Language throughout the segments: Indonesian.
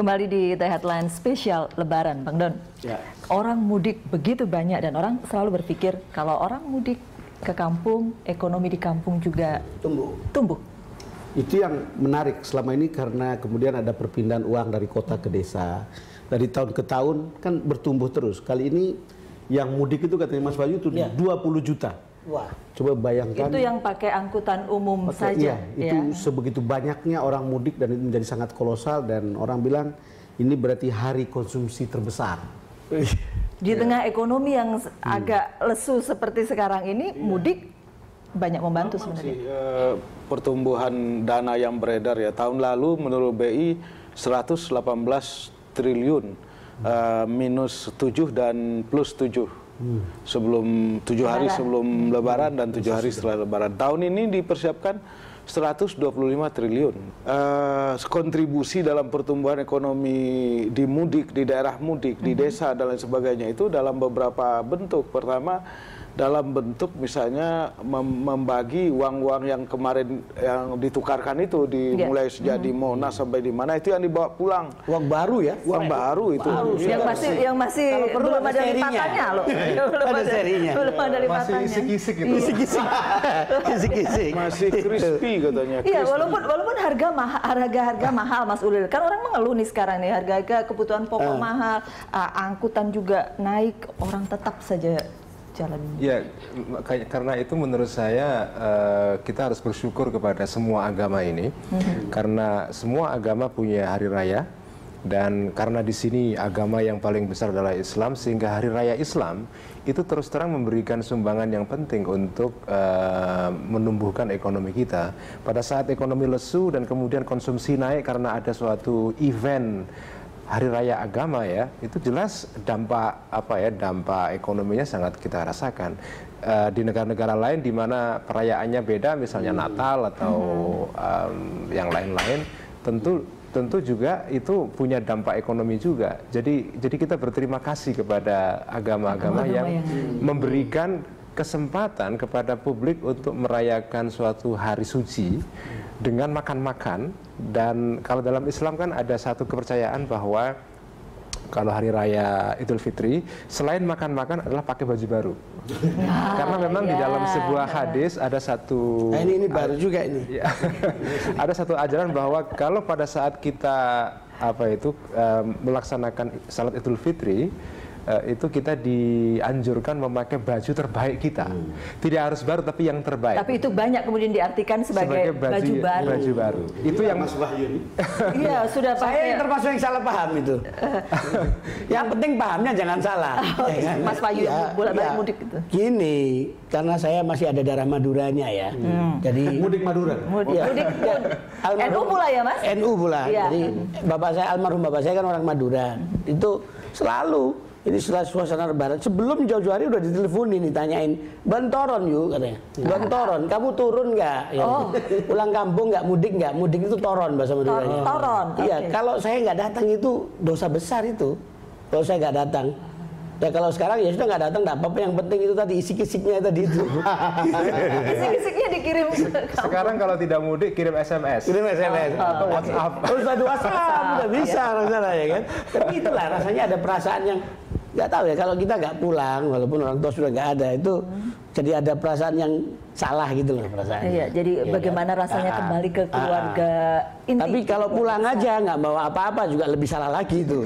Kembali di The Headline spesial Lebaran, Bang Don. Ya. Orang mudik begitu banyak dan orang selalu berpikir kalau orang mudik ke kampung, ekonomi di kampung juga tumbuh. Itu yang menarik selama ini karena kemudian ada perpindahan uang dari kota ke desa. Dari tahun ke tahun kan bertumbuh terus. Kali ini yang mudik itu katanya Mas Bayu itu 20 juta. Wah. Coba bayangkan. Itu yang pakai angkutan umum saja. Iya, itu sebegitu banyaknya orang mudik dan itu menjadi sangat kolosal dan orang bilang ini berarti hari konsumsi terbesar. Di tengah ekonomi yang agak lesu seperti sekarang ini, mudik banyak membantu sebenarnya. Pertumbuhan dana yang beredar ya tahun lalu menurut BI 118 triliun minus 7 dan plus 7 sebelum 7 hari sebelum Lebaran dan 7 hari setelah Lebaran. Tahun ini dipersiapkan 125 triliun. Kontribusi dalam pertumbuhan ekonomi di mudik, di daerah mudik, di desa dan lain sebagainya itu dalam beberapa bentuk. Pertama, dalam bentuk misalnya membagi uang-uang yang kemarin yang ditukarkan itu dimulai sejak di Monas sampai di mana itu yang dibawa pulang. Uang baru ya? Uang baru itu. Yang masih belum ada lipatannya loh. Ada serinya. Belum ada lipatannya. Masih kisik-kisik gitu. Kisik-kisik. Masih crispy katanya. Iya, walaupun harga mahal Mas Ulil. Kan orang mengeluh nih sekarang nih harga kebutuhan pokok mahal, angkutan juga naik, orang tetap saja jalan. Ya, karena itu menurut saya kita harus bersyukur kepada semua agama ini, karena semua agama punya hari raya, dan karena di sini agama yang paling besar adalah Islam, sehingga hari raya Islam itu terus terang memberikan sumbangan yang penting untuk menumbuhkan ekonomi kita. Pada saat ekonomi lesu dan kemudian konsumsi naik karena ada suatu event hari raya agama ya, itu jelas dampak dampak ekonominya sangat kita rasakan. Di negara-negara lain di mana perayaannya beda, misalnya Natal atau yang lain-lain, tentu juga itu punya dampak ekonomi juga. Jadi kita berterima kasih kepada agama-agama yang memberikan kesempatan kepada publik untuk merayakan suatu hari suci dengan makan-makan. Dan kalau dalam Islam kan ada satu kepercayaan bahwa kalau hari raya Idul Fitri selain makan-makan adalah pakai baju baru. Karena memang di dalam sebuah hadis ada satu ini baru juga ini. Ada satu ajaran bahwa kalau pada saat kita melaksanakan salat Idul Fitri, itu kita dianjurkan memakai baju terbaik kita. Tidak harus baru tapi yang terbaik. Tapi itu banyak kemudian diartikan sebagai baju baru. Baju baru. Itu yang Mas Wahyu. Iya, sudah Saya yang termasuk yang salah paham itu. Yang penting pahamnya jangan salah. Mas Wahyu bolak-balik mudik itu. Gini, karena saya masih ada darah Maduranya ya. Jadi Mudik Madura. Mudik NU pula ya, Mas? NU pula. Iya. Jadi almarhum bapak saya kan orang Madura. Itu selalu ini setelah suasana Lebaran, sebelum jauh-jauh hari udah diteleponin, ditanyain, Bantoron yuk katanya, Bantoron, kamu turun nggak? Ya. Pulang kampung nggak, mudik nggak? Mudik itu toron bahasa Maduranya. Toron. Iya, kalau saya nggak datang itu dosa besar itu. Kalau saya nggak datang. Ya kalau sekarang ya sudah nggak datang, nggak apa-apa. Yang penting itu tadi isi-kisiknya tadi itu. Isi-kisiknya dikirim. sekarang kalau tidak mudik kirim SMS. Kirim SMS atau WhatsApp. Terus ada WhatsApp, udah bisa rasanya ya kan. Tapi itulah rasanya ada perasaan yang nggak tahu ya, kalau kita nggak pulang walaupun orang tua sudah nggak ada itu jadi ada perasaan yang salah gitu loh perasaan. Iya, jadi ya, bagaimana rasanya kembali ke keluarga inti. Tapi kalau pulang aja nggak bawa apa-apa juga lebih salah lagi itu.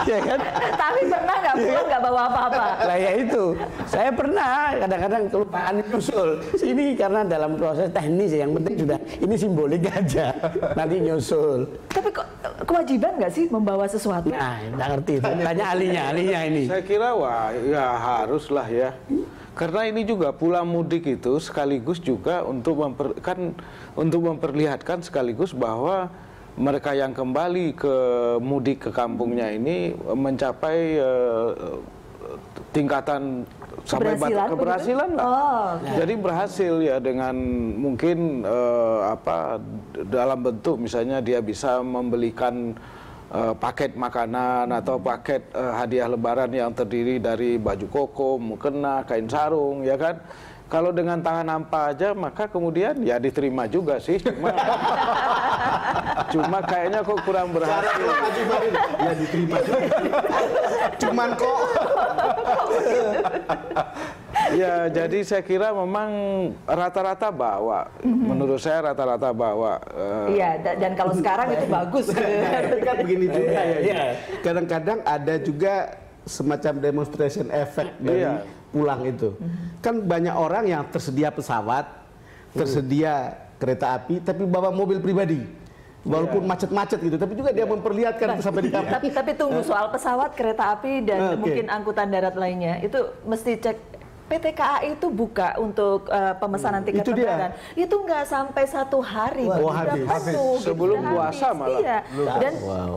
Ya kan? Tapi pernah nggak pulang nggak bawa apa-apa? Lah ya itu, saya pernah kadang-kadang kelupaan nyusul sini karena dalam proses teknis ya, yang penting sudah ini simbolik aja nanti nyusul. Tapi kok kewajiban nggak sih membawa sesuatu? Nah, nggak ngerti. Tanya ahlinya ini. Saya kira ya haruslah ya. Karena ini juga pulang mudik itu sekaligus juga untuk memperlihatkan sekaligus bahwa mereka yang kembali ke mudik ke kampungnya ini mencapai tingkatan sampai batas keberhasilan lah. Jadi berhasil ya dengan mungkin dalam bentuk misalnya dia bisa membelikan paket makanan atau paket hadiah lebaran yang terdiri dari baju koko, mukena, kain sarung, ya kan, Kalau dengan tangan hampa aja, maka kemudian ya diterima juga sih. Cuma kayaknya kok kurang berhasil. Ya diterima juga. Cuman kok. Ya, jadi saya kira memang rata-rata bawa. Menurut saya rata-rata bawa. Iya, dan kalau sekarang itu bagus. Tapi kan begini juga ya. Kadang-kadang ada juga semacam demonstration effect dari pulang itu. Kan banyak orang yang tersedia pesawat, tersedia kereta api, tapi bawa mobil pribadi. Walaupun macet-macet gitu, tapi juga dia memperlihatkan itu sampai di kapal. Tapi tunggu, soal pesawat, kereta api, dan mungkin angkutan darat lainnya, itu mesti cek. PT KAI itu buka untuk pemesanan tiket penerbangan. Itu nggak sampai 1 hari. Habis. Sebelum puasa malah. Iya. Dan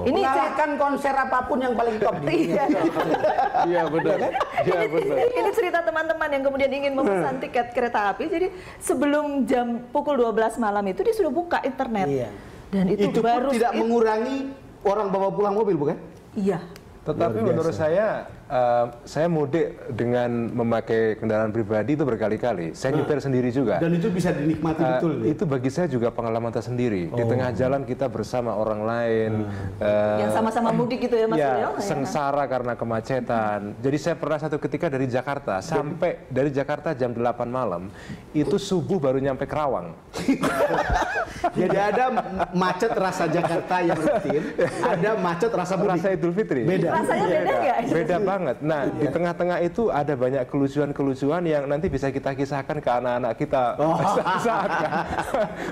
ini mengalahkan konser apapun yang paling top di dunia. Iya benar. Iya benar. Ini cerita teman-teman yang kemudian ingin memesan tiket kereta api. Jadi sebelum jam pukul 12 malam itu dia sudah buka internet. Iya. Dan itu baru tidak mengurangi orang bawa pulang mobil, bukan? Iya. Tetapi menurut saya mudik dengan memakai kendaraan pribadi itu berkali-kali. Saya nyetir sendiri juga. Dan itu bisa dinikmati betul. Itu bagi saya juga pengalaman tersendiri. Di tengah jalan kita bersama orang lain. Yang sama-sama mudik gitu ya Mas Leo? Sengsara karena kemacetan. Jadi saya pernah satu ketika dari Jakarta, sampai dari Jakarta jam 8 malam, itu subuh baru nyampe Kerawang. Jadi ada macet rasa Jakarta yang rutin, ada macet rasa mudik. Rasa Idul Fitri. Beda. Rasanya beda nggak? Beda banget. Nah, di tengah-tengah itu ada banyak kelucuan-kelucuan yang nanti bisa kita kisahkan ke anak-anak kita saat kan.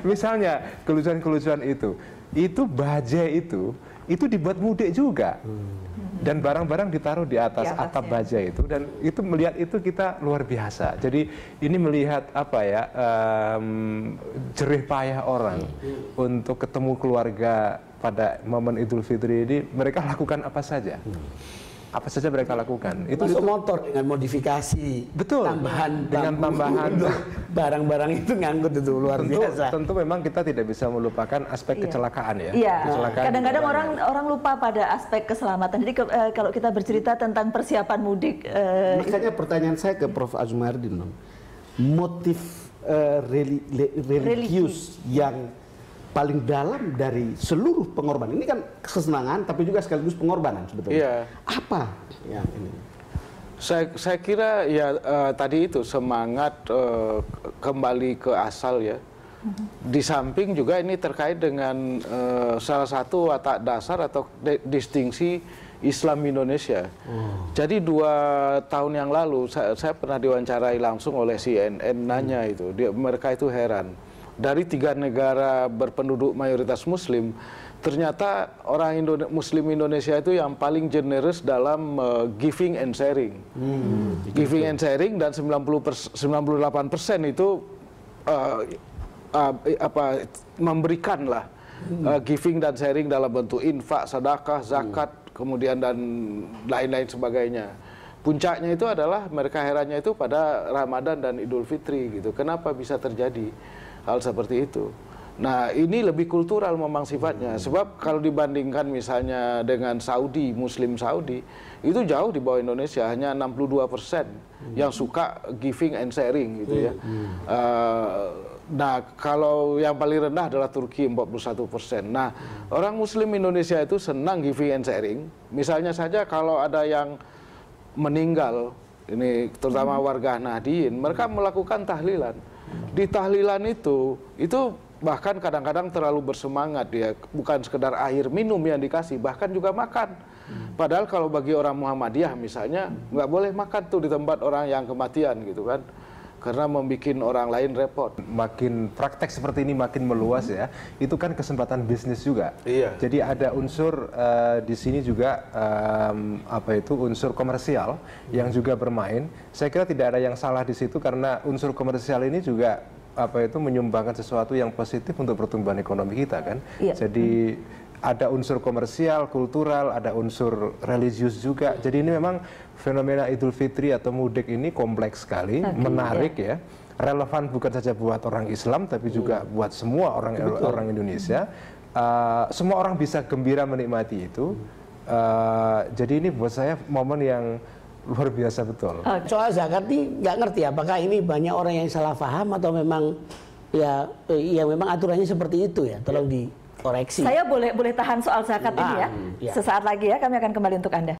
Misalnya kelucuan-kelucuan itu bajai itu dibuat mudik juga. Dan barang-barang ditaruh di atas atap baja itu, dan itu melihat itu kita luar biasa. Jadi ini melihat jerih payah orang untuk ketemu keluarga pada momen Idul Fitri ini. Mereka lakukan apa saja. Apa saja mereka lakukan. Itu motor dengan modifikasi, betul. Tambahan barang-barang itu ngangkut itu luar biasa. Tentu memang kita tidak bisa melupakan aspek kecelakaan ya. Iya. Kadang-kadang orang lupa pada aspek keselamatan. Jadi kalau kita bercerita tentang persiapan mudik, makanya pertanyaan saya ke Prof. Azumardin, motif religius yang paling dalam dari seluruh pengorbanan ini kan kesenangan tapi juga sekaligus pengorbanan sebetulnya. Iya. Apa yang ini? Saya kira ya tadi itu semangat kembali ke asal ya. Di samping juga ini terkait dengan salah satu watak dasar atau distingsi Islam Indonesia. Jadi 2 tahun yang lalu saya pernah diwawancarai langsung oleh CNN, nanya itu, mereka itu heran. Dari 3 negara berpenduduk mayoritas Muslim, ternyata orang Muslim Indonesia itu yang paling generous dalam giving and sharing. Giving and sharing, dan 98% itu memberikan lah giving dan sharing dalam bentuk infak, sedekah, zakat, kemudian dan lain-lain sebagainya. Puncaknya itu adalah mereka herannya itu pada Ramadan dan Idul Fitri gitu. Kenapa bisa terjadi hal seperti itu? Nah, ini lebih kultural memang sifatnya. Sebab kalau dibandingkan misalnya dengan Saudi, Muslim Saudi, itu jauh di bawah Indonesia, hanya 62% yang suka giving and sharing gitu ya. Nah, kalau yang paling rendah adalah Turki, 41%. Nah, orang Muslim Indonesia itu senang giving and sharing. Misalnya saja kalau ada yang meninggal, ini terutama warga Nahdien, mereka melakukan tahlilan. Di tahlilan itu bahkan kadang-kadang terlalu bersemangat dia, bukan sekedar air minum yang dikasih, bahkan juga makan. Padahal kalau bagi orang Muhammadiyah misalnya nggak boleh makan tuh di tempat orang yang kematian gitu kan, karena membuat orang lain repot. Makin praktek seperti ini makin meluas ya, itu kan kesempatan bisnis juga. Iya. Jadi ada unsur di sini juga unsur komersial yang juga bermain. Saya kira tidak ada yang salah di situ, karena unsur komersial ini juga menyumbangkan sesuatu yang positif untuk pertumbuhan ekonomi kita kan. Iya. Jadi ada unsur komersial, kultural, ada unsur religius juga. Jadi ini memang fenomena Idul Fitri atau mudik ini kompleks sekali, menarik ya. Relevan bukan saja buat orang Islam tapi juga buat semua orang Indonesia. Semua orang bisa gembira menikmati itu. Jadi ini buat saya momen yang luar biasa betul. Soal zakat ini nggak ngerti apakah ini banyak orang yang salah paham atau memang ya memang aturannya seperti itu ya. Tolong dikoreksi. Saya boleh tahan soal zakat ini ya. Ya. Sesaat lagi ya kami akan kembali untuk Anda.